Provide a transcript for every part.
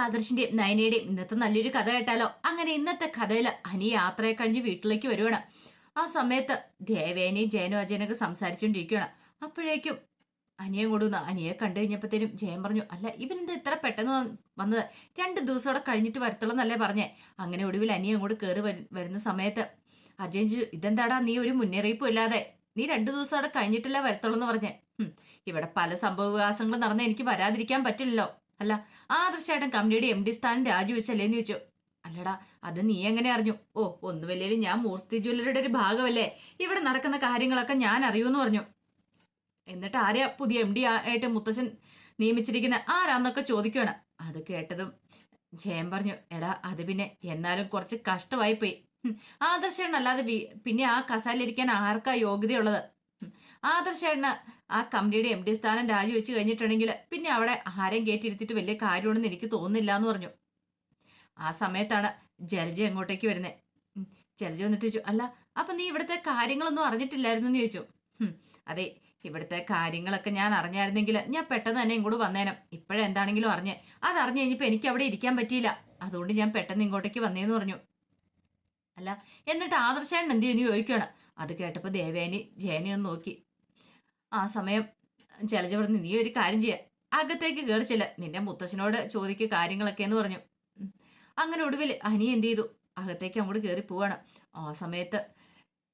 ആദർശിന്റെയും നയനയുടെയും ഇന്നത്തെ നല്ലൊരു കഥ കേട്ടാലോ? അങ്ങനെ ഇന്നത്തെ കഥയിൽ അനി യാത്രയെ കഴിഞ്ഞ് വീട്ടിലേക്ക് വരുവാണ്. ആ സമയത്ത് ദേവേനയും ജയനും അജയനൊക്കെ സംസാരിച്ചുകൊണ്ടിരിക്കുകയാണ്. അപ്പോഴേക്കും അനിയെ കൊടുന്ന അനിയെ കണ്ടു കഴിഞ്ഞപ്പോഴത്തേനും ജയൻ പറഞ്ഞു, അല്ല ഇവനെന്താ ഇത്ര പെട്ടെന്ന് വന്നത്? 2 ദിവസം കഴിഞ്ഞിട്ട് വരത്തുള്ളൂ എന്നല്ലേ പറഞ്ഞേ? അങ്ങനെ ഒടുവിൽ അനിയെ അങ്ങോട്ട് കയറി വരുന്ന സമയത്ത് അജയൻ ചോദിച്ചു, ഇതെന്താടാ നീ ഒരു മുന്നറിയിപ്പും ഇല്ലാതെ? നീ 2 ദിവസം കഴിഞ്ഞിട്ടല്ലേ വരത്തുള്ളൂ എന്ന് പറഞ്ഞേ. ഇവിടെ പല സംഭവ വികാസങ്ങളും നടന്ന എനിക്ക് വരാതിരിക്കാൻ പറ്റില്ലല്ലോ. അല്ല, ആദർശേട്ടൻ കമ്പനിയുടെ MD സ്ഥാനം രാജിവെച്ചല്ലേന്ന് ചോദിച്ചു. അല്ലടാ, അത് നീ എങ്ങനെ അറിഞ്ഞു? ഓ, ഒന്നുമില്ലേലും ഞാൻ മൂർത്തി ജ്വല്ലറിയുടെ ഒരു ഭാഗമല്ലേ, ഇവിടെ നടക്കുന്ന കാര്യങ്ങളൊക്കെ ഞാൻ അറിയൂന്ന് പറഞ്ഞു. എന്നിട്ട് ആരെയാ പുതിയ MD ആയിട്ട് മുത്തശ്ശൻ നിയമിച്ചിരിക്കുന്ന ആരാന്നൊക്കെ ചോദിക്കുകയാണ്. അത് കേട്ടതും ജയൻ പറഞ്ഞു, എടാ അത് പിന്നെ എന്നാലും കുറച്ച് കഷ്ടമായി പോയി. ആദർശേട്ടൻ അല്ലാതെ പിന്നെ ആ കസാലിരിക്കാൻ ആർക്കാ യോഗ്യതയുള്ളത്? ആദർശേട്ടന് ആ കമ്പനിയുടെ MD സ്ഥാനം രാജിവെച്ച് കഴിഞ്ഞിട്ടുണ്ടെങ്കിൽ പിന്നെ അവിടെ ആരെയും കയറ്റിയിരുത്തിട്ട് വലിയ കാര്യമാണെന്ന് എനിക്ക് തോന്നുന്നില്ല എന്ന് പറഞ്ഞു. ആ സമയത്താണ് ജലജ എങ്ങോട്ടേക്ക് വരുന്നത്. ജലജ വന്നിട്ട് ചോദിച്ചു, അല്ല അപ്പൊ നീ ഇവിടുത്തെ കാര്യങ്ങളൊന്നും അറിഞ്ഞിട്ടില്ലായിരുന്നു എന്ന് ചോദിച്ചു. അതെ, ഇവിടുത്തെ കാര്യങ്ങളൊക്കെ ഞാൻ അറിഞ്ഞായിരുന്നെങ്കിൽ ഞാൻ പെട്ടെന്ന് തന്നെ ഇങ്ങോട്ട് വന്നേനം. ഇപ്പോഴെന്താണെങ്കിലും അറിഞ്ഞ് അതറിഞ്ഞു കഴിഞ്ഞപ്പോൾ എനിക്ക് അവിടെ ഇരിക്കാൻ പറ്റിയില്ല, അതുകൊണ്ട് ഞാൻ പെട്ടെന്ന് ഇങ്ങോട്ടേക്ക് വന്നേന്ന് പറഞ്ഞു. അല്ല, എന്നിട്ട് ആദർശേട്ടൻ എന്ത് ചെയ്യുന്നു ചോദിക്കുകയാണ്. അത് കേട്ടപ്പോൾ ദേവേനി ജയനെ ഒന്ന് നോക്കി. ആ സമയം ജലജ പറഞ്ഞു, നീ ഒരു കാര്യം ചെയ്യ, അകത്തേക്ക് കയറിച്ചില്ല, നിന്റെ മുത്തശ്ശനോട് ചോദിക്കുക കാര്യങ്ങളൊക്കെ എന്ന് പറഞ്ഞു. അങ്ങനെ ഒടുവിൽ അനി എന്ത് ചെയ്തു, അകത്തേക്ക് അങ്ങോട്ട് കയറി പോവാണ്. ആ സമയത്ത്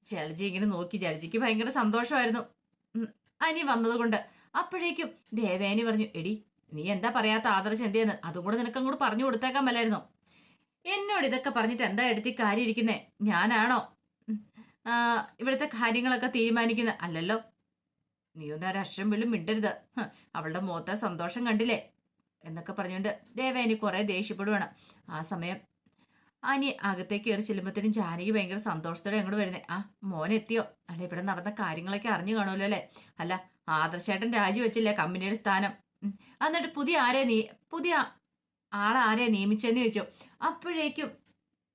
ജലജ ഇങ്ങനെ നോക്കി. ജലജയ്ക്ക് ഭയങ്കര സന്തോഷമായിരുന്നു അനി വന്നതുകൊണ്ട്. അപ്പോഴേക്കും ദേവേനി പറഞ്ഞു, എടി നീ എന്താ പറയാത്ത ആദർശം എന്ത് ചെയ്യുന്നത്? അതും കൂടെ നിനക്ക് അങ്ങോട്ട് പറഞ്ഞു കൊടുത്തേക്കാൻ മേലായിരുന്നോ? എന്നോട് ഇതൊക്കെ പറഞ്ഞിട്ട് എന്താ എടുത്തി കാര്യം ഇരിക്കുന്നേ? ഞാനാണോ ഇവിടുത്തെ കാര്യങ്ങളൊക്കെ തീരുമാനിക്കുന്നത്? അല്ലല്ലോ. നീ ഒന്ന് ഒരക്ഷരം പോലും മിണ്ടരുത്, അവളുടെ മുഖത്തെ സന്തോഷം കണ്ടില്ലേ എന്നൊക്കെ പറഞ്ഞുകൊണ്ട് ദേവേനി കുറെ ദേഷ്യപ്പെടുവാണ്. ആ സമയം അനി അകത്തേക്ക് കയറി ചെല്ലുമ്പോഴത്തേനും ജാനകി ഭയങ്കര സന്തോഷത്തോടെ അങ്ങോട്ട് വരുന്നേ. ആ മോൻ എത്തിയോ? അല്ല, ഇവിടെ നടന്ന കാര്യങ്ങളൊക്കെ അറിഞ്ഞു കാണുമല്ലോ അല്ലേ? അല്ല, ആദർശേട്ടൻ രാജിവെച്ചില്ലേ കമ്പനിയുടെ സ്ഥാനം? എന്നിട്ട് പുതിയ ആളാരെ നിയമിച്ചെന്ന് ചോദിച്ചു. അപ്പോഴേക്കും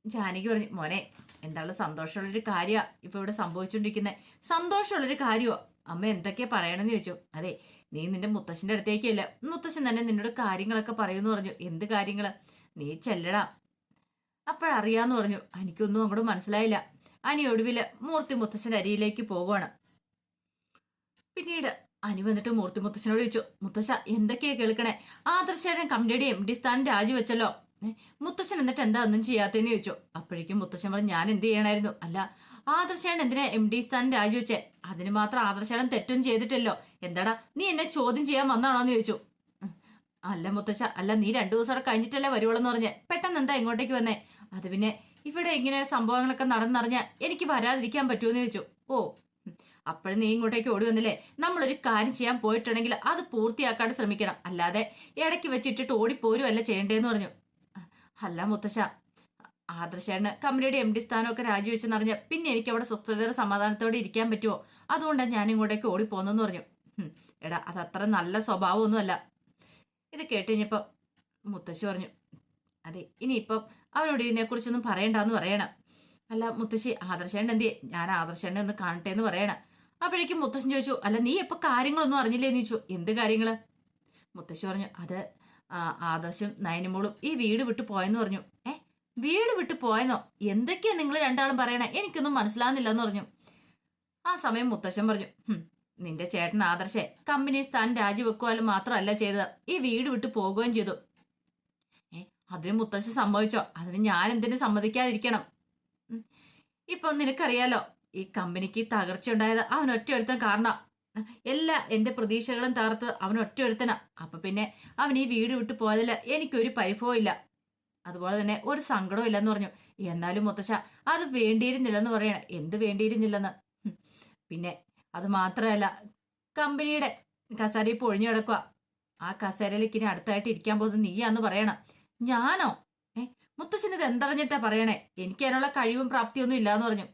ജാനകി പറഞ്ഞു, മോനെ എന്താണ് സന്തോഷമുള്ളൊരു കാര്യമാണ് ഇപ്പൊ ഇവിടെ സംഭവിച്ചുകൊണ്ടിരിക്കുന്നത്. സന്തോഷമുള്ളൊരു കാര്യമോ? അമ്മ എന്തൊക്കെയാ പറയണമെന്ന് ചോദിച്ചു. അതെ, നീ നിന്റെ മുത്തശ്ശന്റെ അടുത്തേക്കല്ല, മുത്തശ്ശൻ തന്നെ നിന്നോട് കാര്യങ്ങളൊക്കെ പറയുമെന്ന് പറഞ്ഞു. എന്ത് കാര്യങ്ങള്? നീ ചെല്ലടാ, അപ്പോഴറിയാന്ന് പറഞ്ഞു. എനിക്കൊന്നും അങ്ങോട്ട് മനസ്സിലായില്ല. അനി ഒടുവില് മൂർത്തി മുത്തശ്ശന്റെ അരിയിലേക്ക് പോകുവാണ്. പിന്നീട് അനി വന്നിട്ട് മൂർത്തി മുത്തശ്ശനോട് ചോദിച്ചു, മുത്തശ്ശ എന്തൊക്കെയാ കേൾക്കണേ? ആദർശേട്ടൻ കമ്പനിയുടെ MD സ്ഥാനം രാജിവെച്ചല്ലോ, മുത്തശ്ശൻ എന്നിട്ട് എന്താ ഒന്നും ചെയ്യാത്തേന്ന് ചോദിച്ചു. അപ്പോഴേക്കും മുത്തശ്ശൻ പറഞ്ഞു, ഞാൻ എന്ത് ചെയ്യണമായിരുന്നു? അല്ല, ആദർശേട്ടൻ എന്തിനാ MD സ്ഥാനം രാജിവെച്ചേ? അതിന് മാത്രം ആദർശേട്ടൻ തെറ്റും ചെയ്തിട്ടല്ലോ. എന്താടാ നീ എന്നെ ചോദ്യം ചെയ്യാൻ വന്നാണോന്ന് ചോദിച്ചു. അല്ല മുത്തശ്ശ, അല്ല നീ 2 ദിവസം കഴിഞ്ഞിട്ടല്ലേ വരുവോളെന്ന് പറഞ്ഞ് പെട്ടെന്ന് എന്താ ഇങ്ങോട്ടേക്ക് വന്നേ? അത് പിന്നെ ഇവിടെ ഇങ്ങനെ സംഭവങ്ങളൊക്കെ നടന്നറിഞ്ഞാൽ എനിക്ക് വരാതിരിക്കാൻ പറ്റുമെന്ന് ചോദിച്ചു. ഓ, അപ്പോഴും നീ ഇങ്ങോട്ടേക്ക് ഓടി വന്നില്ലേ? നമ്മളൊരു കാര്യം ചെയ്യാൻ പോയിട്ടുണ്ടെങ്കിൽ അത് പൂർത്തിയാക്കാണ്ട് ശ്രമിക്കണം, അല്ലാതെ ഇടയ്ക്ക് വെച്ചിട്ടിട്ട് ഓടിപ്പോരുമല്ല ചെയ്യേണ്ടതെന്ന് പറഞ്ഞു. അല്ല മുത്തശ്ശ, ആദർശേട്ടന് കമ്പനിയുടെ MD സ്ഥാനമൊക്കെ രാജിവെച്ചെന്നറിഞ്ഞ പിന്നെ എനിക്ക് അവിടെ സ്വസ്ഥതയുടെ സമാധാനത്തോടെ ഇരിക്കാൻ പറ്റുമോ? അതുകൊണ്ടാണ് ഞാൻ ഇങ്ങോട്ടേക്ക് ഓടിപ്പോന്നെന്ന് പറഞ്ഞു. എടാ, അതത്ര നല്ല സ്വഭാവമൊന്നുമല്ല. ഇത് കേട്ട് കഴിഞ്ഞപ്പോൾ മുത്തശ്ശി പറഞ്ഞു, അതെ ഇനിയിപ്പം അവനോട് ഇതിനെക്കുറിച്ചൊന്നും പറയണ്ടെന്ന് പറയണം. അല്ല മുത്തശ്ശി, ആദർശേട്ടൻ എന്തിയെ? ഞാൻ ആദർശേട്ടനെ ഒന്ന് കാണട്ടെ എന്ന് പറയണം. അപ്പോഴേക്കും മുത്തശ്ശൻ ചോദിച്ചു, അല്ല നീ എപ്പോൾ കാര്യങ്ങളൊന്നും അറിഞ്ഞില്ലേന്ന് ചോദിച്ചു. എന്ത് കാര്യങ്ങള്? മുത്തശ്ശി പറഞ്ഞു, അത് ആദർശം നയനമോളും ഈ വീട് വിട്ടു പോയെന്ന് പറഞ്ഞു. വീട് വിട്ടു പോയെന്നോ? എന്തൊക്കെയാ നിങ്ങൾ രണ്ടാളും പറയണേ? എനിക്കൊന്നും മനസ്സിലാകുന്നില്ല എന്ന് പറഞ്ഞു. ആ സമയം മുത്തശ്ശൻ പറഞ്ഞു, നിന്റെ ചേട്ടൻ ആദർശെ കമ്പനി സ്ഥാനം രാജിവെക്കുവാനും മാത്രമല്ല ചെയ്തത്, ഈ വീട് വിട്ടു പോകുകയും ചെയ്തു. അതിന് മുത്തശ്ശൻ സമ്മതിച്ചോ? അതിന് ഞാൻ എന്തിനു സമ്മതിക്കാതിരിക്കണം? ഇപ്പൊ നിനക്കറിയാലോ, ഈ കമ്പനിക്ക് തകർച്ച ഉണ്ടായത് അവൻ ഒറ്റയൊരുത്തൻ കാരണം. എന്റെ പ്രതീക്ഷകളും തകർത്ത് അവൻ ഒറ്റയൊരുത്തനാ. അപ്പൊ പിന്നെ അവൻ ഈ വീട് വിട്ടു പോയതിൽ എനിക്കൊരു പരിഭവം ഇല്ല, അതുപോലെ തന്നെ ഒരു സങ്കടവും ഇല്ലെന്ന് പറഞ്ഞു. എന്നാലും മുത്തശ്ശ, അത് വേണ്ടിയിരുന്നില്ലെന്ന് പറയണ. എന്ത് വേണ്ടിയിരുന്നില്ലെന്ന്? പിന്നെ അത് മാത്രമല്ല, കമ്പനിയുടെ കസേര ഇപ്പോൾ ഒഴിഞ്ഞു കിടക്കുക. ആ കസേരയിലേക്ക് ഇനി അടുത്തായിട്ട് ഇരിക്കാൻ പോകുന്നത് നീയാന്ന് പറയണം. ഞാനോ? മുത്തശ്ശൻ ഇത് എന്തറിഞ്ഞിട്ടാ പറയണേ? എനിക്ക് അതിനുള്ള കഴിവും പ്രാപ്തിയൊന്നും ഇല്ലാന്ന് പറഞ്ഞു.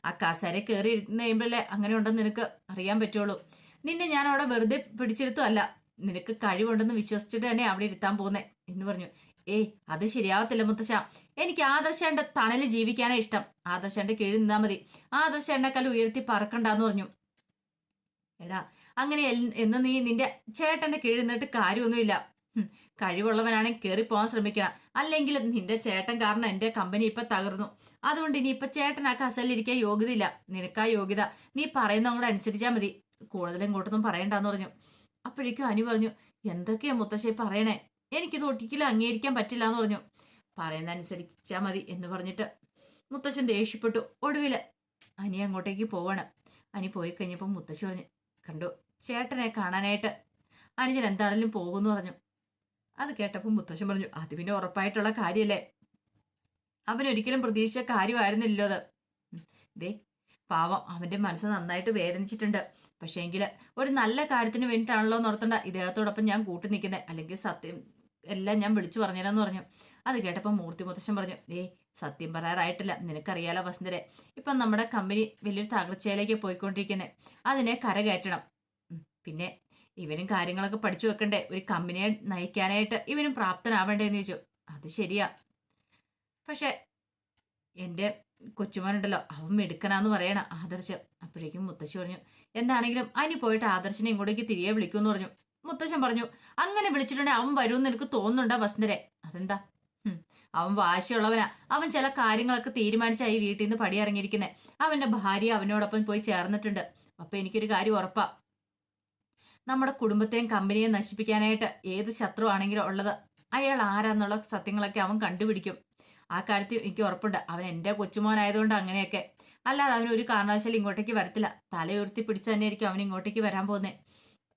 ആ കസേര കയറി ഇരുന്ന് കഴിയുമ്പോഴല്ലേ അങ്ങനെ ഉണ്ടെന്ന് നിനക്ക് അറിയാൻ പറ്റുള്ളൂ. നിന്നെ ഞാൻ അവിടെ വെറുതെ പിടിച്ചിരുത്തുമല്ല, നിനക്ക് കഴിവുണ്ടെന്ന് വിശ്വസിച്ചിട്ട് തന്നെ അവിടെ ഇരുത്താൻ പോകുന്നേ എന്ന് പറഞ്ഞു. അത് ശരിയാവത്തില്ല മുത്തശ്ശ, എനിക്ക് ആദർശേണ്ട തണല് ജീവിക്കാനാ ഇഷ്ടം. ആദർശേണ്ട കീഴിൽ നിന്നാ മതി, ആദർശേണ്ടക്കാൾ ഉയർത്തി പറക്കണ്ടെന്ന് പറഞ്ഞു. എടാ, അങ്ങനെ എന്ന് നീ നിന്റെ ചേട്ടന്റെ കീഴിൽ നിന്നിട്ട് കാര്യമൊന്നുമില്ല. കഴിവുള്ളവനാണെങ്കിൽ കയറി പോകാൻ ശ്രമിക്കണം. അല്ലെങ്കിൽ നിന്റെ ചേട്ടൻ കാരണം എന്റെ കമ്പനി ഇപ്പൊ തകർന്നു. അതുകൊണ്ട് ഇനി ഇപ്പൊ ചേട്ടൻ ആ കസലിരിക്കാൻ യോഗ്യതയില്ല. നിനക്കാ യോഗ്യത. നീ പറയുന്ന കൂടെ അനുസരിച്ചാൽ മതി. കൂടുതലും ഇങ്ങോട്ടൊന്നും പറയണ്ടെന്ന് പറഞ്ഞു. അപ്പോഴേക്കും അനു പറഞ്ഞു, എന്തൊക്കെയാ മുത്തശ്ശി പറയണേ? എനിക്കിത് ഒരിക്കലും അംഗീകരിക്കാൻ പറ്റില്ല എന്ന് പറഞ്ഞു. പറയുന്ന അനുസരിച്ചാ മതി എന്ന് പറഞ്ഞിട്ട് മുത്തശ്ശൻ ദേഷ്യപ്പെട്ടു. ഒടുവില് അനി അങ്ങോട്ടേക്ക് പോവാണ്. അനി പോയി കഴിഞ്ഞപ്പോൾ മുത്തശ്ശി പറഞ്ഞു, കണ്ടു ചേട്ടനെ കാണാനായിട്ട് അനുജൻ എന്താണെങ്കിലും പോകുമെന്ന് പറഞ്ഞു. അത് കേട്ടപ്പോൾ മുത്തശ്ശൻ പറഞ്ഞു, അത് പിന്നെ ഉറപ്പായിട്ടുള്ള കാര്യമല്ലേ, അവനൊരിക്കലും പ്രതീക്ഷിച്ച കാര്യമായിരുന്നില്ലല്ലോ അത്. ദേ പാവം, അവന്റെ മനസ്സ് നന്നായിട്ട് വേദനിച്ചിട്ടുണ്ട്. പക്ഷേ എങ്കില് ഒരു നല്ല കാര്യത്തിന് വേണ്ടിയിട്ടാണല്ലോ നടത്തണ്ട ഇദ്ദേഹത്തോടൊപ്പം ഞാൻ കൂട്ടി നിൽക്കുന്നത്. അല്ലെങ്കിൽ സത്യം എല്ലാം ഞാൻ വിളിച്ചു പറഞ്ഞുതരാന്ന് പറഞ്ഞു. അത് കേട്ടപ്പോൾ മൂർത്തി മുത്തശ്ശൻ പറഞ്ഞു, സത്യം പറയാറായിട്ടില്ല. നിനക്കറിയാലോ വസുന്ധരെ, ഇപ്പം നമ്മുടെ കമ്പനി വലിയൊരു തകർച്ചയിലേക്ക് പോയിക്കൊണ്ടിരിക്കുന്നത്. അതിനെ കരകയറ്റണം. പിന്നെ ഇവനും കാര്യങ്ങളൊക്കെ പഠിച്ചു വെക്കണ്ടേ? ഒരു കമ്പനിയെ നയിക്കാനായിട്ട് ഇവനും പ്രാപ്തനാവേണ്ടേന്ന് ചോദിച്ചു. അത് ശരിയാ, പക്ഷെ എൻ്റെ കൊച്ചുമോനുണ്ടല്ലോ, അവൻ മെടുക്കനാന്ന് പറയണ ആദർശം. അപ്പോഴേക്കും മുത്തശ്ശി പറഞ്ഞു, എന്താണെങ്കിലും അനി പോയിട്ട് ആദർശനെ ഇങ്ങോട്ടേക്ക് തിരികെ വിളിക്കുമെന്ന് പറഞ്ഞു. മുത്തശ്ശൻ പറഞ്ഞു, അങ്ങനെ വിളിച്ചിട്ടുണ്ടെങ്കിൽ അവൻ വരുമെന്ന് എനിക്ക് തോന്നുന്നുണ്ടോ വസുന്ധരെ? അതെന്താ? അവൻ വാശിയുള്ളവനാ. അവൻ ചില കാര്യങ്ങളൊക്കെ തീരുമാനിച്ചായി വീട്ടിൽ നിന്ന് പടിയിറങ്ങിയിരിക്കുന്നത്. അവന്റെ ഭാര്യ അവനോടൊപ്പം പോയി ചേർന്നിട്ടുണ്ട്. അപ്പൊ എനിക്കൊരു കാര്യം ഉറപ്പാ, നമ്മുടെ കുടുംബത്തെയും കമ്പനിയെയും നശിപ്പിക്കാനായിട്ട് ഏത് ശത്രു ആണെങ്കിലും ഉള്ളത് അയാൾ ആരാന്നുള്ള സത്യങ്ങളൊക്കെ അവൻ കണ്ടുപിടിക്കും. ആ കാര്യത്തിൽ എനിക്ക് ഉറപ്പുണ്ട്. അവൻ എൻ്റെ കൊച്ചുമോനായതുകൊണ്ട് അങ്ങനെയൊക്കെ, അല്ലാതെ അവൻ ഒരു കാരണവശാലും ഇങ്ങോട്ടേക്ക് വരത്തില്ല. തലയുയർത്തി പിടിച്ച് തന്നെയായിരിക്കും അവൻ ഇങ്ങോട്ടേക്ക് വരാൻ പോകുന്നത്.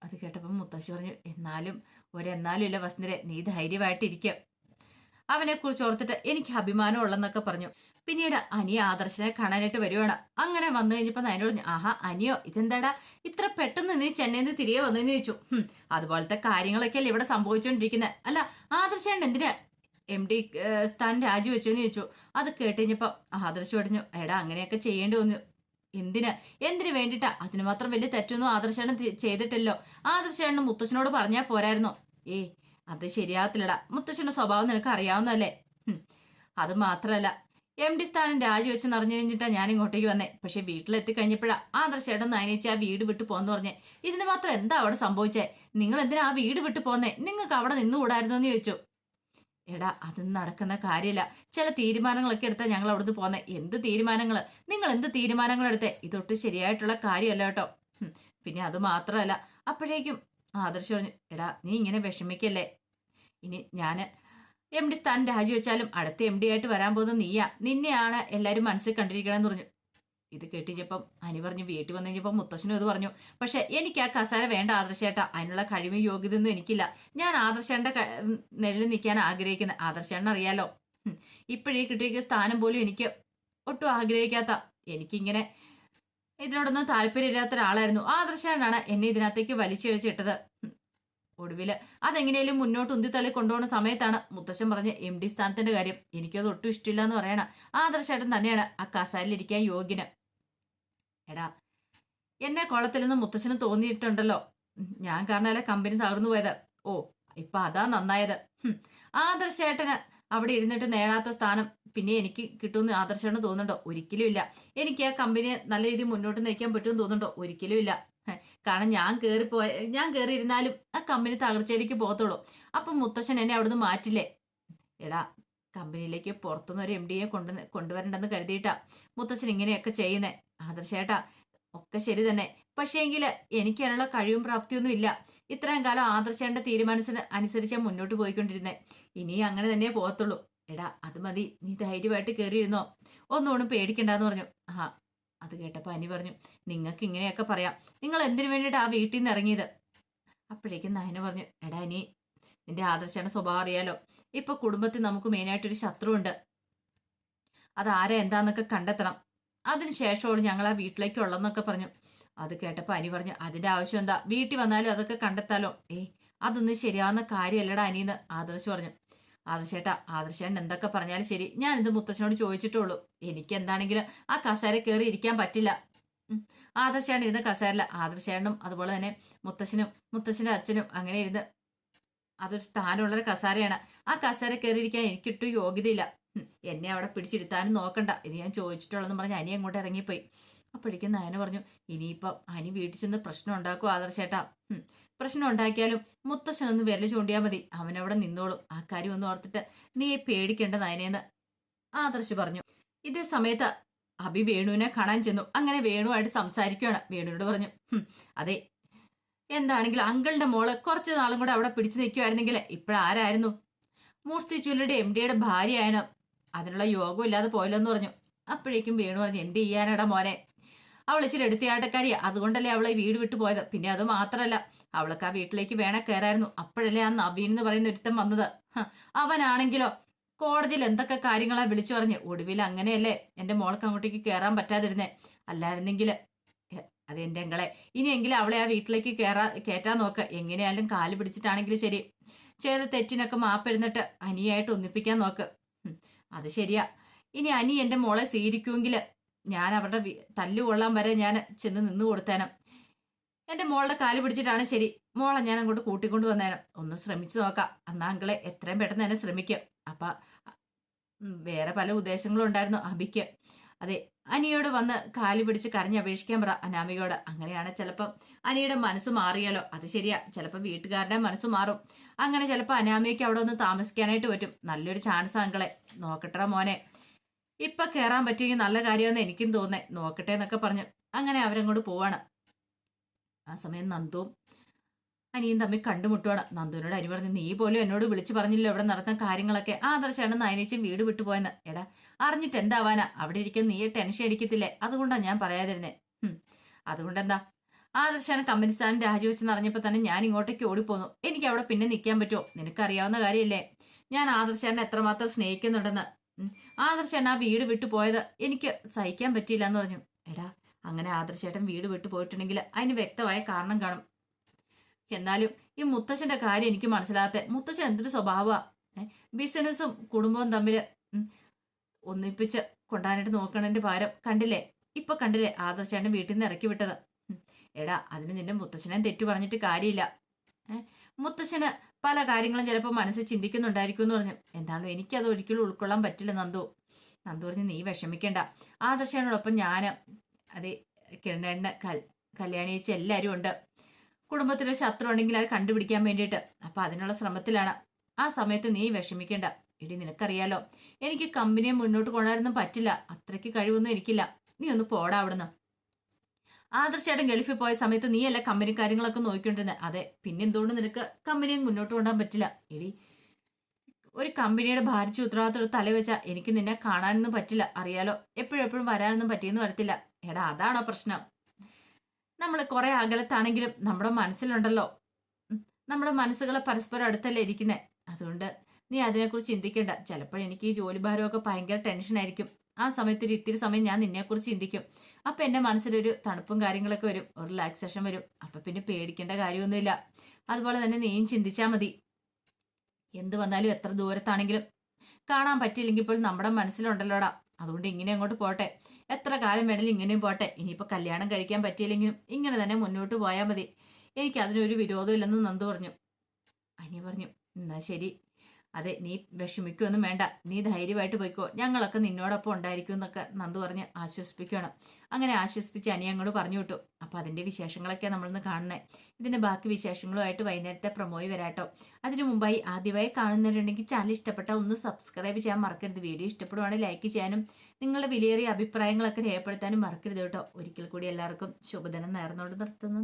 അത് കേട്ടപ്പം മുത്തശ്ശി പറഞ്ഞു, എന്നാലും ഇല്ല വസുന്ധരെ, നീ ധൈര്യമായിട്ടിരിക്കുക. അവനെ കുറിച്ച് ഓർത്തിട്ട് എനിക്ക് അഭിമാനം ഉള്ളെന്നൊക്കെ പറഞ്ഞു. പിന്നീട് അനിയ ആദർശനെ കാണാനായിട്ട് വരുവാണ്. അങ്ങനെ വന്നു കഴിഞ്ഞപ്പോ നയനോട് പറഞ്ഞു, ആഹാ അനിയോ, ഇതെന്താടാ ഇത്ര പെട്ടെന്ന് നീ ചെന്നൈയിൽ നിന്ന് തിരികെ വന്നെന്ന് ചോദിച്ചു. അതുപോലത്തെ കാര്യങ്ങളൊക്കെയല്ലേ ഇവിടെ സംഭവിച്ചുകൊണ്ടിരിക്കുന്നത്. അല്ല ആദർശേണ്ട എന്തിനാ MD സ്ഥാനം രാജിവെച്ചെന്ന് ചോദിച്ചു. അത് കേട്ടുകഴിഞ്ഞപ്പോ ആദർശ് പറഞ്ഞു, എടാ അങ്ങനെയൊക്കെ ചെയ്യേണ്ടി വന്നു. എന്തിനു വേണ്ടിട്ടാ? അതിന് മാത്രം വലിയ തെറ്റൊന്നും ആദർശേണ്ണൻ ചെയ്തിട്ടല്ലോ. ആദർശേണ്ണൻ മുത്തശ്ശനോട് പറഞ്ഞാൽ പോരായിരുന്നോ? അത് ശരിയാകത്തില്ലടാ. മുത്തശ്ശന്റെ സ്വഭാവം നിനക്ക് അറിയാവുന്നതല്ലേ. അത് മാത്രല്ല, MD സ്ഥാനം രാജിവെച്ച് നിറഞ്ഞു കഴിഞ്ഞിട്ടാ ഞാൻ ഇങ്ങോട്ടേക്ക് വന്നേ. പക്ഷെ വീട്ടിലെത്തി കഴിഞ്ഞപ്പോഴാ ആദർശേട്ടൻ നയനിച്ച് ആ വീട് വിട്ടു പോന്ന് പറഞ്ഞേ. ഇതിന് മാത്രം എന്താ അവിടെ സംഭവിച്ചേ? നിങ്ങൾ എന്തിനാ ആ വീട് വിട്ടു പോന്നേ? നിങ്ങൾക്ക് അവിടെ നിന്നുകൂടായിരുന്നോ എന്ന് ചോദിച്ചു. എടാ അതൊന്നും നടക്കുന്ന കാര്യമില്ല. ചില തീരുമാനങ്ങളൊക്കെ എടുത്താൽ ഞങ്ങൾ അവിടുന്ന് പോന്നേ. എന്ത് തീരുമാനങ്ങൾ? നിങ്ങൾ എന്ത് തീരുമാനങ്ങൾ എടുത്തേ? ഇതൊട്ട് ശരിയായിട്ടുള്ള കാര്യമല്ല കേട്ടോ. പിന്നെ അത് മാത്രമല്ല, അപ്പോഴേക്കും ആദർശ് പറഞ്ഞു, എടാ നീ ഇങ്ങനെ വിഷമിക്കല്ലേ. ഇനി ഞാൻ MD സ്ഥാനം രാജിവെച്ചാലും അടുത്ത MD ആയിട്ട് വരാൻ പോകുന്നത് നീയാ. നിന്നെയാണ് എല്ലാവരും മനസ്സിൽ കണ്ടിരിക്കണമെന്ന് പറഞ്ഞു. ഇത് കേട്ടിച്ചപ്പം അനി പറഞ്ഞു, വീട്ടിൽ വന്നു കഴിഞ്ഞപ്പോൾ മുത്തശ്ശനും ഇത് പറഞ്ഞു, പക്ഷെ എനിക്ക് ആ കസാര വേണ്ട ആദർശേട്ടാ. അതിനുള്ള കഴിവും യോഗ്യതയൊന്നും എനിക്കില്ല. ഞാൻ ആദർശേണ്ട നിഴലിൽ നിൽക്കാൻ ആഗ്രഹിക്കുന്നത്. ആദർശേണ്ണ അറിയാലോ, ഇപ്പോഴേ കിട്ടിയ സ്ഥാനം പോലും എനിക്ക് ഒട്ടും ആഗ്രഹിക്കാത്ത, എനിക്കിങ്ങനെ ഇതിനോടൊന്നും താല്പര്യമില്ലാത്ത ഒരാളായിരുന്നു. ആദർശേണ്ണാണ് എന്നെ ഇതിനകത്തേക്ക് വലിച്ചിഴച്ചിട്ടത്. ഒടുവില് അതെങ്ങനെയും മുന്നോട്ട് ഉന്തിത്തള്ളി കൊണ്ടുപോകുന്ന സമയത്താണ് മുത്തശ്ശൻ പറഞ്ഞ MD സ്ഥാനത്തിന്റെ കാര്യം. എനിക്കത് ഒട്ടും ഇഷ്ടമില്ല എന്ന് പറയണ. ആദർശേട്ടൻ തന്നെയാണ് ആ കസാലിലിരിക്കാൻ യോഗ്യന്. എടാ എന്നെ കൊള്ളത്തിൽ നിന്ന് മുത്തശ്ശന് തോന്നിയിട്ടുണ്ടല്ലോ. ഞാൻ കാരണമല്ല കമ്പനി തകർന്നു പോയത്. ഇപ്പൊ അതാ നന്നായത്. ആദർശേട്ടന് അവിടെ ഇരുന്നിട്ട് നേടാത്ത സ്ഥാനം പിന്നെ എനിക്ക് കിട്ടുമെന്ന് ആദർശേട്ടന് തോന്നുന്നുണ്ടോ? ഒരിക്കലും ഇല്ല. എനിക്ക് ആ കമ്പനിയെ നല്ല രീതിയിൽ മുന്നോട്ട് നയിക്കാൻ പറ്റുമെന്ന് തോന്നുന്നുണ്ടോ? ഒരിക്കലും ഇല്ല. കാരണം ഞാൻ കയറിയിരുന്നാലും ആ കമ്പനി തകർച്ചയിലേക്ക് പോകത്തുള്ളൂ. അപ്പം മുത്തശ്ശൻ എന്നെ അവിടുന്ന് മാറ്റില്ലേ? എടാ കമ്പനിയിലേക്ക് പുറത്തുനിന്ന് ഒരു MD കൊണ്ടുവരണ്ടെന്ന് കരുതിയിട്ടാ മുത്തശ്ശൻ ഇങ്ങനെയൊക്കെ ചെയ്യുന്നേ. ആദർശേട്ടാ ഒക്കെ ശരി തന്നെ, പക്ഷേ എങ്കില് എനിക്ക് അതിനുള്ള കഴിവും പ്രാപ്തിയൊന്നും ഇല്ല. ഇത്രയും കാലം ആദർശേട്ടന്റെ തീരുമാനത്തിന് അനുസരിച്ചാണ് മുന്നോട്ട് പോയിക്കൊണ്ടിരുന്നേ. ഇനി അങ്ങനെ തന്നെ പോകത്തുള്ളൂ. എടാ അത് മതി, നീ ധൈര്യമായിട്ട് കയറിയിരുന്നോ, ഒന്നുകൊണ്ടും പേടിക്കണ്ടെന്ന് പറഞ്ഞു. അത് കേട്ടപ്പോൾ അനി പറഞ്ഞു, നിങ്ങൾക്ക് ഇങ്ങനെയൊക്കെ പറയാം, നിങ്ങൾ എന്തിനു വേണ്ടിയിട്ട് ആ വീട്ടിൽ നിന്ന് ഇറങ്ങിയത്? അപ്പോഴേക്കും നയന പറഞ്ഞു, എടാ ഇനി നിന്റെ ആദർശയുടെ സ്വഭാവം അറിയാലോ. ഇപ്പൊ കുടുംബത്തിൽ നമുക്ക് മെയിനായിട്ടൊരു ശത്രു ഉണ്ട്. അത് ആരാ എന്താന്നൊക്കെ കണ്ടെത്തണം. അതിനുശേഷമാണ് ഞങ്ങൾ ആ വീട്ടിലേക്ക് ഉള്ളതെന്നൊക്കെ പറഞ്ഞു. അത് കേട്ടപ്പോൾ അനി പറഞ്ഞു, അതിന്റെ ആവശ്യം എന്താ? വീട്ടിൽ വന്നാലും അതൊക്കെ കണ്ടെത്താലോ. അതൊന്നും ശരിയാവുന്ന കാര്യമല്ലടാ അനിന്ന് ആദർശ് പറഞ്ഞു. ആദർശേട്ടാ, ആദർശേട്ടൻ എന്തൊക്കെ പറഞ്ഞാലും ശരി, ഞാനിത് മുത്തശ്ശനോട് ചോദിച്ചിട്ടുള്ളൂ. എനിക്ക് എന്താണെങ്കിലും ആ കസേര കയറി ഇരിക്കാൻ പറ്റില്ല. ആദർശേട്ടൻ ഇരുന്ന കസേരല്ല, ആദർശേട്ടനും അതുപോലെ തന്നെ മുത്തശ്ശന്റെ അച്ഛനും അങ്ങനെ ഇരുന്ന് അതൊരു സ്ഥാനമുള്ളൊരു കസേരയാണ്. ആ കസേര കയറിയിരിക്കാൻ എനിക്കിട്ടും യോഗ്യതയില്ല. എന്നെ അവിടെ പിടിച്ചിരുത്താനും നോക്കണ്ട, ഇത് ഞാൻ ചോദിച്ചിട്ടുള്ളതെന്ന് പറഞ്ഞ് അനി അങ്ങോട്ട് ഇറങ്ങിപ്പോയി. അപ്പോഴേക്കും നയന പറഞ്ഞു, ഇനിയിപ്പം അനി വീട്ടിൽ ചെന്ന് പ്രശ്നം ഉണ്ടാക്കും ആദർശേട്ടാ. പ്രശ്നം ഉണ്ടാക്കിയാലും മുത്തശ്ശനൊന്ന് വിരൽ ചൂണ്ടിയാൽ മതി, അവനവിടെ നിന്നോളും. ആ കാര്യം ഒന്ന് ഓർത്തിട്ട് നീ പേടിക്കേണ്ട നയനേന്ന് ആദർശ് പറഞ്ഞു. ഇതേ സമയത്ത് അഭി വേണുവിനെ കാണാൻ ചെന്നു. അങ്ങനെ വേണുവായിട്ട് സംസാരിക്കുകയാണ്. വേണുവിനോട് പറഞ്ഞു, അതെ, എന്താണെങ്കിലും അങ്കിളിന്റെ മോള് കുറച്ചു നാളും കൂടെ അവിടെ പിടിച്ചു നിൽക്കുമായിരുന്നെങ്കിൽ ഇപ്പോഴാരായിരുന്നു മൂർത്തി ജ്വല്ലറിയുടെ MD-യുടെ ഭാര്യയാണ്. അതിനുള്ള യോഗം ഇല്ലാതെ പോയല്ലോന്ന് പറഞ്ഞു. അപ്പോഴേക്കും വേണു പറഞ്ഞു, എന്ത് ചെയ്യാനാടാ മോനെ, അവൾ ഇച്ചിരി എടുത്തിയാട്ടക്കാരിയാ, അതുകൊണ്ടല്ലേ അവളെ വീട് വിട്ടു പോയത്. പിന്നെ അത് മാത്രല്ല, അവൾക്ക് ആ വീട്ടിലേക്ക് വേണേ കയറായിരുന്നു. അപ്പോഴല്ലേ ആ നവീൻ എന്ന് പറയുന്ന ഒരുത്തൻ വന്നത്. അവനാണെങ്കിലോ കോടതിയിൽ എന്തൊക്കെ കാര്യങ്ങളാ വിളിച്ചു പറഞ്ഞ്. ഒടുവിൽ അങ്ങനെയല്ലേ എന്റെ മോൾക്ക് അങ്ങോട്ടേക്ക് കയറാൻ പറ്റാതിരുന്നേ. അല്ലായിരുന്നെങ്കിൽ അതെന്റെ അങ്കളെ, ഇനിയെങ്കിലും അവളെ ആ വീട്ടിലേക്ക് കയറ്റാൻ നോക്ക്. എങ്ങനെയായാലും കാല് പിടിച്ചിട്ടാണെങ്കിലും ശരി, ചെയ്ത തെറ്റിനൊക്കെ മാപ്പിരുന്നിട്ട് അനിയായിട്ട് ഒന്നിപ്പിക്കാൻ നോക്ക്. അത് ശരിയാ, ഇനി അനി എന്റെ മോളെ സ്വീകരിക്കുമെങ്കിൽ ഞാൻ അവരുടെ തല്ലുകൊള്ളാൻ വരെ ഞാൻ ചെന്ന് നിന്ന് കൊടുത്തേനം. എന്റെ മോളുടെ കാല് പിടിച്ചിട്ടാണ് ശരി, മോളെ ഞാൻ അങ്ങോട്ട് കൂട്ടിക്കൊണ്ട് വന്നേനം. ഒന്ന് ശ്രമിച്ചു നോക്കാം. അന്നാ അങ്കളെ എത്രയും പെട്ടെന്ന് തന്നെ ശ്രമിക്കുക. അപ്പൊ വേറെ പല ഉദ്ദേശങ്ങളും ഉണ്ടായിരുന്നു അബിക്ക്. അതെ, അനിയോട് വന്ന് കാലി പിടിച്ച് കരഞ്ഞപേക്ഷിക്കാൻ പറ അനാമികയോട്. അങ്ങനെയാണ് ചിലപ്പം അനിയുടെ മനസ്സ് മാറിയാലോ. അത് ശരിയാ, ചിലപ്പോൾ വീട്ടുകാരുടെ മനസ്സ് മാറും. അങ്ങനെ ചിലപ്പോൾ അനാമികയ്ക്ക് അവിടെ ഒന്ന് താമസിക്കാനായിട്ട് പറ്റും. നല്ലൊരു ചാൻസ് അങ്കളെ, നോക്കട്ടെ മോനെ. ഇപ്പൊ കയറാൻ പറ്റിയെങ്കിൽ നല്ല കാര്യമെന്ന് എനിക്കും തോന്നേ, നോക്കട്ടെ എന്നൊക്കെ പറഞ്ഞു. അങ്ങനെ അവരങ്ങോട്ട് പോവാണ്. ആ സമയം നന്ദുവും അനിയും തമ്മിൽ കണ്ടുമുട്ടുവാണ്. നന്ദുവിനോട് അനി പറഞ്ഞു, നീ പോലും എന്നോട് വിളിച്ചു പറഞ്ഞില്ലോ ഇവിടെ നടത്തുന്ന കാര്യങ്ങളൊക്കെ. ആദർശാണ് നയനേച്ചും വീട് വിട്ടുപോയെന്ന്. എടാ, അറിഞ്ഞിട്ട് എന്താവാനാ, അവിടെ ഇരിക്കുന്ന നീയെ ടെൻഷൻ അടിക്കത്തില്ലേ, അതുകൊണ്ടാണ് ഞാൻ പറയാതിരുന്നേ. അതുകൊണ്ടെന്താ, ആദർശാണ് കമ്പനി സ്ഥാനം രാജിവെച്ചെന്ന് അറിഞ്ഞപ്പോ തന്നെ ഞാൻ ഇങ്ങോട്ടേക്ക് ഓടിപ്പോന്നു. എനിക്ക് അവിടെ പിന്നെ നിൽക്കാൻ പറ്റുമോ? നിനക്കറിയാവുന്ന കാര്യമല്ലേ ഞാൻ ആദർശാനെ എത്രമാത്രം സ്നേഹിക്കുന്നുണ്ടെന്ന്. ആദർശാണ് ആ വീട് വിട്ടു പോയത് എനിക്ക് സഹിക്കാൻ പറ്റിയില്ല എന്ന് പറഞ്ഞു. എടാ, അങ്ങനെ ആദർശേട്ടൻ വീട് വിട്ടു പോയിട്ടുണ്ടെങ്കിൽ അതിന് വ്യക്തമായ കാരണം കാണും. എന്നാലും ഈ മുത്തശ്ശന്റെ കാര്യം എനിക്ക് മനസ്സിലാകാത്ത. മുത്തശ്ശൻ എന്തൊരു സ്വഭാവമാണ്. ബിസിനസ്സും കുടുംബവും തമ്മിൽ ഒന്നിപ്പിച്ച് കൊണ്ടാനായിട്ട് നോക്കണതിന്റെ പകരം കണ്ടില്ലേ, ഇപ്പൊ കണ്ടില്ലേ ആദർശേട്ടൻ വീട്ടിൽ നിന്ന് ഇറക്കി വിട്ടത്. എടാ, അതിന് നിന്റെ മുത്തശ്ശനെ തെറ്റു പറഞ്ഞിട്ട് കാര്യമില്ല. മുത്തശ്ശന് പല കാര്യങ്ങളും ചിലപ്പോൾ മനസ്സിൽ ചിന്തിക്കുന്നുണ്ടായിരിക്കും എന്ന് പറഞ്ഞു. എന്താണല്ലോ എനിക്കത് ഒരിക്കലും ഉൾക്കൊള്ളാൻ പറ്റില്ല നന്ദു. നന്ദു പറഞ്ഞു, നീ വിഷമിക്കണ്ട. ആദർശനോടൊപ്പം ഞാൻ അതെ കിരണേട്ടന് കല്യാണി ചേച്ചി എല്ലാവരും ഉണ്ട്. കുടുംബത്തിലെ ശത്രു ഉണ്ടെങ്കിൽ അത് കണ്ടുപിടിക്കാൻ വേണ്ടിയിട്ട്. അപ്പൊ അതിനുള്ള ശ്രമത്തിലാണ്. ആ സമയത്ത് നീ വിഷമിക്കേണ്ട. എടി, നിനക്കറിയാലോ എനിക്ക് കമ്പനിയെ മുന്നോട്ട് കൊണ്ടുവരാനൊന്നും പറ്റില്ല. അത്രയ്ക്ക് കഴിവൊന്നും എനിക്കില്ല. നീ ഒന്ന് പോടാ അവിടുന്ന്. ആദർശേട്ടൻ ഗൾഫിൽ പോയ സമയത്ത് നീയല്ല കമ്പനി കാര്യങ്ങളൊക്കെ നോക്കിക്കൊണ്ടിരുന്നത്. അതെ, പിന്നെ എന്തുകൊണ്ട് നിനക്ക് കമ്പനിയും മുന്നോട്ട് കൊണ്ടുപോകാൻ പറ്റില്ല? എടി, ഒരു കമ്പനിയുടെ ഭാരിച്ച ഉത്തരവാദിത്തം തലവെച്ചാൽ എനിക്ക് നിന്നെ കാണാനൊന്നും പറ്റില്ല. അറിയാലോ, എപ്പോഴെപ്പോഴും വരാനൊന്നും പറ്റിയെന്ന് വരത്തില്ല. എടാ, അതാണോ പ്രശ്നം? നമ്മൾ കുറെ അകലത്താണെങ്കിലും നമ്മുടെ മനസ്സിലുണ്ടല്ലോ, നമ്മുടെ മനസ്സുകളെ പരസ്പരം അടുത്തല്ലേ ഇരിക്കുന്നത്. അതുകൊണ്ട് നീ അതിനെക്കുറിച്ച് ചിന്തിക്കേണ്ട. ചിലപ്പോൾ എനിക്ക് ഈ ജോലി ഭാരമൊക്കെ ഭയങ്കര ടെൻഷനായിരിക്കും. ആ സമയത്ത് ഒരു ഇത്തിരി സമയം ഞാൻ നിന്നെക്കുറിച്ച് ചിന്തിക്കും. അപ്പൊ എന്റെ മനസ്സിലൊരു തണുപ്പും കാര്യങ്ങളൊക്കെ വരും, ഒരു റിലാക്സേഷൻ വരും. അപ്പൊ പിന്നെ പേടിക്കേണ്ട കാര്യമൊന്നുമില്ല. അതുപോലെ തന്നെ നീയും ചിന്തിച്ചാൽ മതി. എന്ത് വന്നാലും എത്ര ദൂരത്താണെങ്കിലും കാണാൻ പറ്റിയില്ലെങ്കിൽ ഇപ്പോൾ നമ്മുടെ മനസ്സിലുണ്ടല്ലോടാ. അതുകൊണ്ട് ഇങ്ങനെ അങ്ങോട്ട് പോട്ടെ, എത്ര കാലം വേണമെങ്കിലും ഇങ്ങനെയും പോട്ടെ. ഇനിയിപ്പോൾ കല്യാണം കഴിക്കാൻ പറ്റിയില്ലെങ്കിലും ഇങ്ങനെ തന്നെ മുന്നോട്ട് പോയാൽ മതി. എനിക്ക് അതിനൊരു വിരോധം ഇല്ലെന്ന് നന്ദു പറഞ്ഞു. അനി പറഞ്ഞു, എന്നാ ശരി. അതെ, നീ വിഷമിക്കൊന്നും വേണ്ട, നീ ധൈര്യമായിട്ട് പോയിക്കോ, ഞങ്ങളൊക്കെ നിന്നോടൊപ്പം ഉണ്ടായിരിക്കും എന്നൊക്കെ നന്ദു പറഞ്ഞ് ആശ്വസിപ്പിക്കണം. അങ്ങനെ ആശ്വസിപ്പിച്ച് അനി അങ്ങോട്ട് പറഞ്ഞു വിട്ടു. അപ്പൊ അതിന്റെ വിശേഷങ്ങളൊക്കെ നമ്മളിന്ന് കാണുന്നത്. ഇതിന്റെ ബാക്കി വിശേഷങ്ങളുമായിട്ട് വൈകുന്നേരത്തെ പ്രമോയി വരാട്ടോ. അതിനു മുമ്പായി ആദ്യമായി കാണുന്നവരുണ്ടെങ്കിൽ ചാനൽ ഇഷ്ടപ്പെട്ടാൽ ഒന്ന് സബ്സ്ക്രൈബ് ചെയ്യാൻ മറക്കരുത്. വീഡിയോ ഇഷ്ടപ്പെടുവാണെങ്കിൽ ലൈക്ക് ചെയ്യാനും നിങ്ങളുടെ വിലയേറിയ അഭിപ്രായങ്ങളൊക്കെ രേഖപ്പെടുത്താനും മറക്കരുത് കേട്ടോ. ഒരിക്കൽ കൂടി എല്ലാവർക്കും ശുഭദിനം നേർന്നുകൊണ്ട് നിർത്തുന്നു.